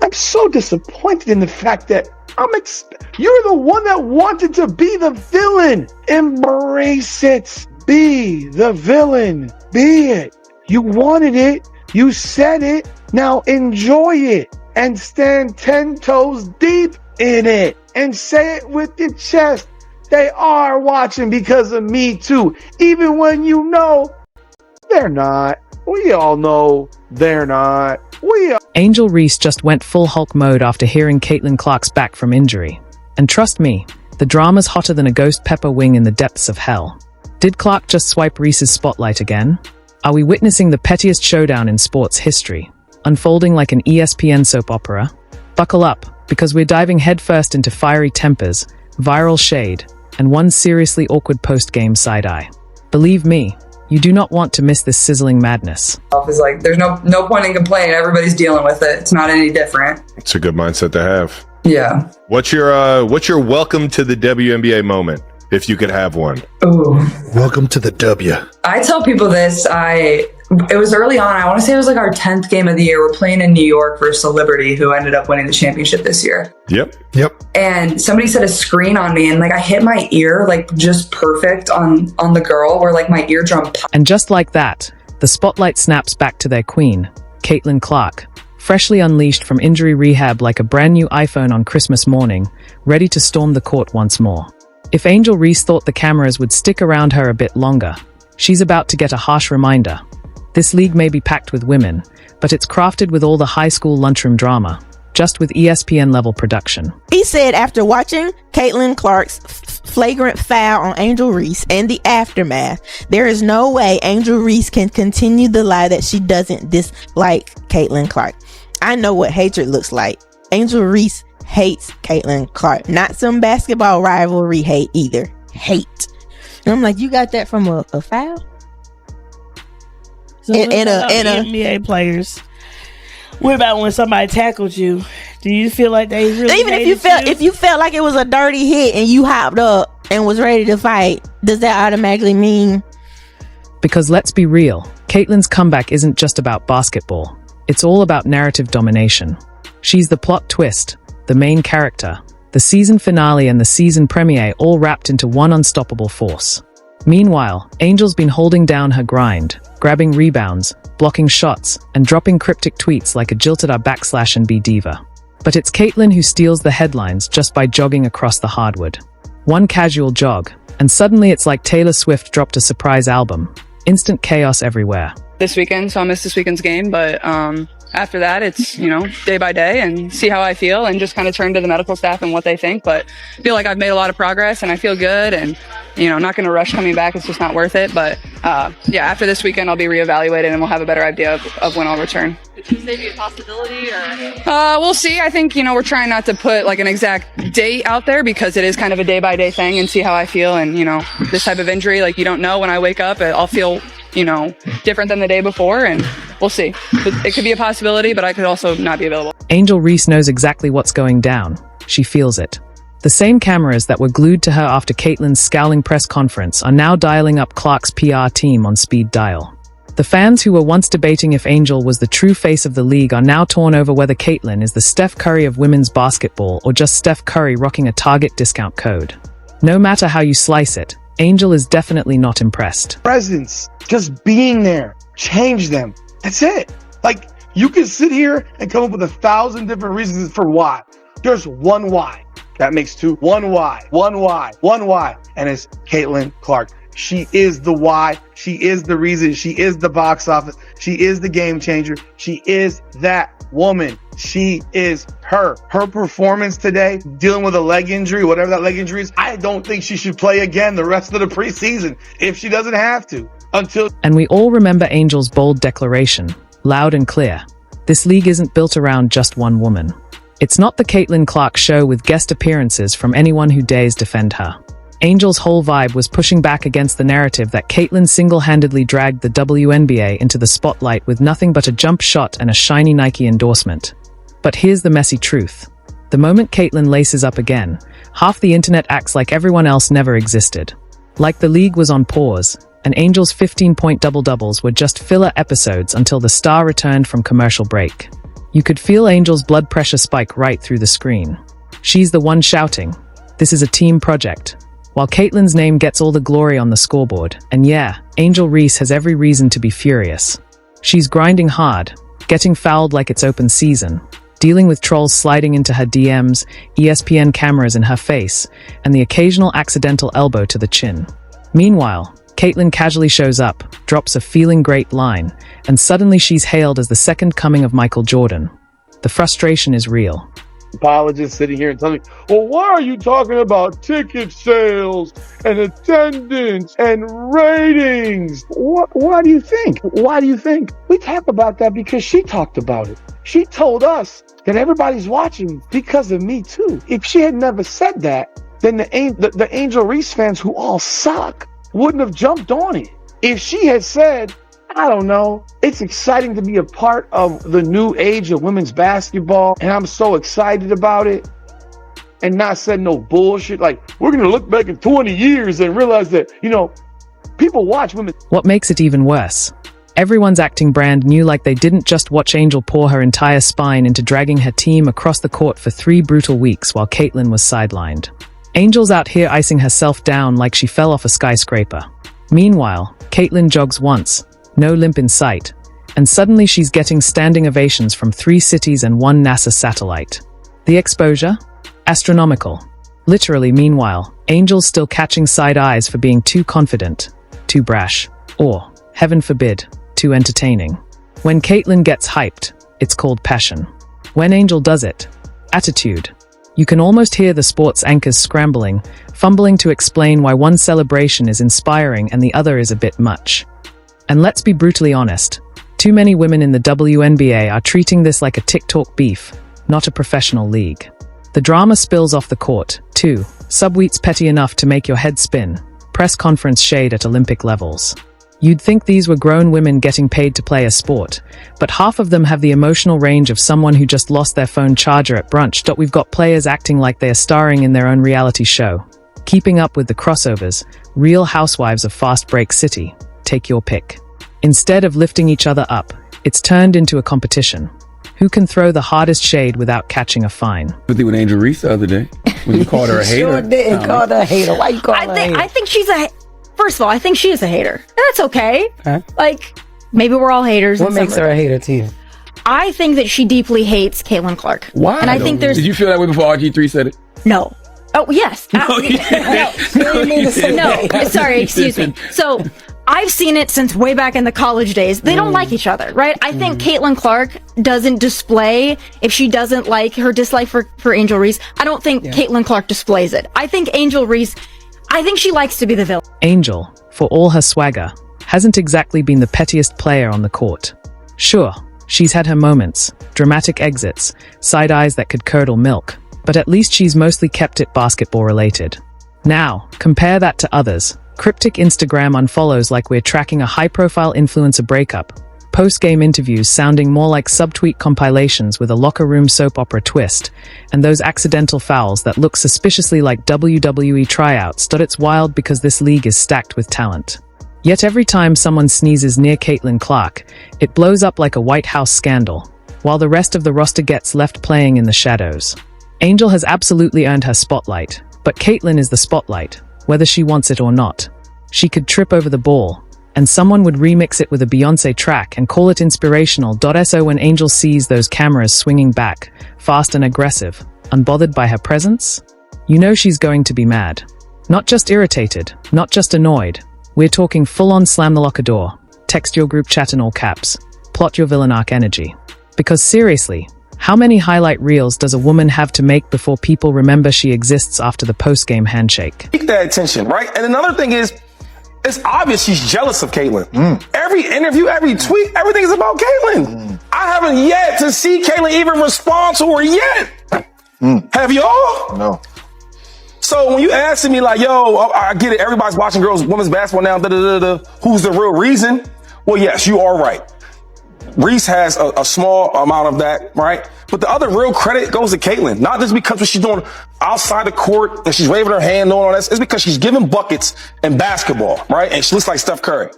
I'm so disappointed in the fact that you're the one that wanted to be the villain. Embrace it. Be the villain. Be it. You wanted it. You said it. Now enjoy it and stand 10 toes deep in it and say it with your chest. They are watching because of me too. Even when you know they're not. We all know they're not. Angel Reese just went full Hulk mode after hearing Caitlyn Clark's back from injury. And trust me, the drama's hotter than a ghost pepper wing in the depths of hell. Did Clark just swipe Reese's spotlight again? Are we witnessing the pettiest showdown in sports history, unfolding like an ESPN soap opera? Buckle up, because we're diving headfirst into fiery tempers, viral shade, and one seriously awkward post-game side-eye. Believe me, you do not want to miss this sizzling madness. It's like, there's no point in complaining. Everybody's dealing with it. It's not any different. It's a good mindset to have. Yeah. What's your welcome to the WNBA moment, if you could have one? Ooh. Welcome to the W. I tell people this. It was early on. I want to say it was like our 10th game of the year. We're playing in New York versus Liberty, who ended up winning the championship this year. Yep. And somebody set a screen on me, and like I hit my ear like just perfect on the girl, where like my eardrum popped. And just like that, the spotlight snaps back to their queen, Caitlyn Clark, freshly unleashed from injury rehab like a brand new iPhone on Christmas morning, ready to storm the court once more. If Angel Reese thought the cameras would stick around her a bit longer, she's about to get a harsh reminder. This league may be packed with women, but it's crafted with all the high school lunchroom drama, just with ESPN-level production. He said after watching Caitlyn Clark's flagrant foul on Angel Reese and the aftermath, there is no way Angel Reese can continue the lie that she doesn't dislike Caitlyn Clark. I know what hatred looks like. Angel Reese hates Caitlyn Clark. Not some basketball rivalry hate either. Hate. And I'm like, you got that from a foul? So NBA players. What about when somebody tackled you? Do you feel like they really even if you felt like it was a dirty hit and you hopped up and was ready to fight, does that automatically mean? Because let's be real, Caitlyn's comeback isn't just about basketball. It's all about narrative domination. She's the plot twist, the main character, the season finale and the season premiere all wrapped into one unstoppable force. Meanwhile, Angel's been holding down her grind, grabbing rebounds, blocking shots, and dropping cryptic tweets like a jilted /and be diva. But it's Caitlyn who steals the headlines just by jogging across the hardwood. One casual jog, and suddenly it's like Taylor Swift dropped a surprise album. Instant chaos everywhere. This weekend, so I missed this weekend's game, but after that, it's, day by day and see how I feel and just kind of turn to the medical staff and what they think. But I feel like I've made a lot of progress and I feel good and, I'm not going to rush coming back. It's just not worth it. But after this weekend, I'll be reevaluated and we'll have a better idea of when I'll return. Could Tuesday be a possibility or? We'll see. I think, we're trying not to put like an exact date out there because it is kind of a day by day thing and see how I feel. And, this type of injury, like you don't know when I wake up, I'll feel different than the day before, and we'll see. It could be a possibility, but I could also not be available. Angel Reese knows exactly what's going down. She feels it. The same cameras that were glued to her after Caitlyn's scowling press conference are now dialing up Clark's PR team on speed dial. The fans who were once debating if Angel was the true face of the league are now torn over whether Caitlyn is the Steph Curry of women's basketball or just Steph Curry rocking a Target discount code. No matter how you slice it, Angel is definitely not impressed. Presence, just being there, change them. That's it. Like, you can sit here and come up with 1,000 different reasons for why. There's one why. That makes two. One why. And it's Caitlyn Clark. She is the why. She is the reason. She is the box office. She is the game changer. She is that woman. She is her. Her performance today, dealing with a leg injury, whatever that leg injury is, I don't think she should play again the rest of the preseason if she doesn't have to. And we all remember Angel's bold declaration, loud and clear. This league isn't built around just one woman. It's not the Caitlyn Clark show with guest appearances from anyone who dares defend her. Angel's whole vibe was pushing back against the narrative that Caitlyn single-handedly dragged the WNBA into the spotlight with nothing but a jump shot and a shiny Nike endorsement. But here's the messy truth. The moment Caitlyn laces up again, half the internet acts like everyone else never existed. Like the league was on pause, and Angel's 15-point double-doubles were just filler episodes until the star returned from commercial break. You could feel Angel's blood pressure spike right through the screen. She's the one shouting, "This is a team project." While Caitlyn's name gets all the glory on the scoreboard, and yeah, Angel Reese has every reason to be furious. She's grinding hard, getting fouled like it's open season, dealing with trolls sliding into her DMs, ESPN cameras in her face, and the occasional accidental elbow to the chin. Meanwhile, Caitlyn casually shows up, drops a "feeling great" line, and suddenly she's hailed as the second coming of Michael Jordan. The frustration is real. Apologists sitting here and telling me, well, why are you talking about ticket sales and attendance and ratings? Why do you think? Why do you think? We talk about that because she talked about it. She told us that everybody's watching because of me too. If she had never said that, then the Angel Reese fans, who all suck, wouldn't have jumped on it. If she had said, I don't know, it's exciting to be a part of the new age of women's basketball, and I'm so excited about it, and not said no bullshit like, we're going to look back in 20 years and realize that, people watch women. What makes it even worse? Everyone's acting brand new, like they didn't just watch Angel pour her entire spine into dragging her team across the court for 3 brutal weeks while Caitlyn was sidelined. Angel's out here icing herself down like she fell off a skyscraper. Meanwhile, Caitlyn jogs once, no limp in sight, and suddenly she's getting standing ovations from 3 cities and 1 NASA satellite. The exposure? Astronomical. Literally, meanwhile, Angel's still catching side eyes for being too confident, too brash, or, heaven forbid, too entertaining. When Caitlyn gets hyped, it's called passion. When Angel does it, attitude. You can almost hear the sports anchors scrambling, fumbling to explain why one celebration is inspiring and the other is a bit much. And let's be brutally honest, too many women in the WNBA are treating this like a TikTok beef, not a professional league. The drama spills off the court, too, subtweets petty enough to make your head spin, press conference shade at Olympic levels. You'd think these were grown women getting paid to play a sport, but half of them have the emotional range of someone who just lost their phone charger at brunch. We've got players acting like they are starring in their own reality show, keeping up with the crossovers, Real Housewives of Fast Break City. Take your pick. Instead of lifting each other up, it's turned into a competition. Who can throw the hardest shade without catching a fine? With Angel Reese the other day, when you called her a hater. Sure didn't call her a hater. Why you call her a hater? I think she's first of all, I think she is a hater. And that's okay. Huh? Like, maybe we're all haters. What makes her a hater to you? I think that she deeply hates Caitlyn Clark. Why? And I think Did you feel that way before RG3 said it? No. Oh, yes. No, sorry, excuse me. So, I've seen it since way back in the college days. They don't like each other, right? I think Caitlyn Clark doesn't display, if she doesn't like her dislike for Angel Reese, I don't think Caitlyn Clark displays it. I think Angel Reese, I think she likes to be the villain. Angel, for all her swagger, hasn't exactly been the pettiest player on the court. Sure, she's had her moments, dramatic exits, side eyes that could curdle milk, but at least she's mostly kept it basketball related. Now, compare that to others. Cryptic Instagram unfollows like we're tracking a high-profile influencer breakup, post-game interviews sounding more like subtweet compilations with a locker room soap opera twist, and those accidental fouls that look suspiciously like WWE tryouts. It's wild because this league is stacked with talent. Yet every time someone sneezes near Caitlyn Clark, it blows up like a White House scandal, while the rest of the roster gets left playing in the shadows. Angel has absolutely earned her spotlight, but Caitlyn is the spotlight, whether she wants it or not. She could trip over the ball, and someone would remix it with a Beyoncé track and call it inspirational. So when Angel sees those cameras swinging back, fast and aggressive, unbothered by her presence, you know she's going to be mad. Not just irritated, not just annoyed. We're talking full-on slam the locker door, text your group chat in all caps, plot your villain arc energy. Because seriously, how many highlight reels does a woman have to make before people remember she exists after the post-game handshake? Take that attention, right? And another thing is, it's obvious she's jealous of Caitlyn. Every interview, every tweet, everything is about Caitlyn. I haven't yet to see Caitlyn even respond to her yet. Have y'all? No. So when you asking me like, yo, I get it, everybody's watching women's basketball now, who's the real reason? Well, yes, you are right. Reese has a small amount of that, right? But the other real credit goes to Caitlyn. Not just because what she's doing outside the court and she's waving her hand on all that. It's because she's giving buckets in basketball, right? And she looks like Steph Curry.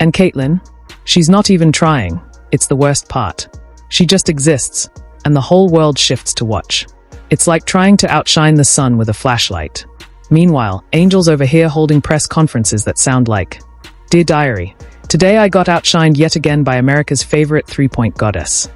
And Caitlyn? She's not even trying. It's the worst part. She just exists, and the whole world shifts to watch. It's like trying to outshine the sun with a flashlight. Meanwhile, Angel's over here holding press conferences that sound like, "Dear Diary, today I got outshined yet again by America's favorite three-point goddess."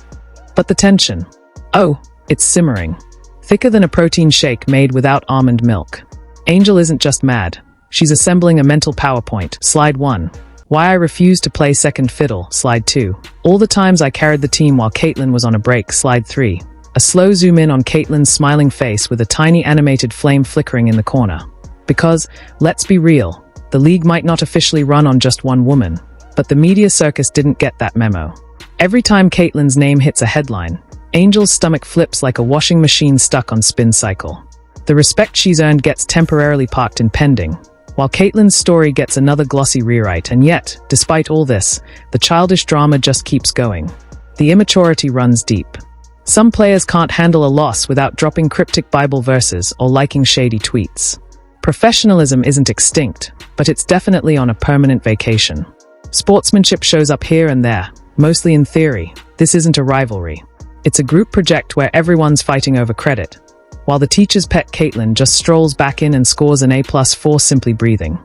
But the tension. Oh, it's simmering. Thicker than a protein shake made without almond milk. Angel isn't just mad. She's assembling a mental PowerPoint. Slide 1. Why I refused to play second fiddle. Slide 2. All the times I carried the team while Caitlyn was on a break. Slide 3. A slow zoom in on Caitlyn's smiling face with a tiny animated flame flickering in the corner. Because, let's be real, the league might not officially run on just one woman, but the media circus didn't get that memo. Every time Caitlyn's name hits a headline, Angel's stomach flips like a washing machine stuck on spin cycle. The respect she's earned gets temporarily parked in pending, while Caitlyn's story gets another glossy rewrite, and yet, despite all this, the childish drama just keeps going. The immaturity runs deep. Some players can't handle a loss without dropping cryptic Bible verses or liking shady tweets. Professionalism isn't extinct, but it's definitely on a permanent vacation. Sportsmanship shows up here and there, mostly in theory. This isn't a rivalry. It's a group project where everyone's fighting over credit, while the teacher's pet Caitlyn just strolls back in and scores an A+ for simply breathing.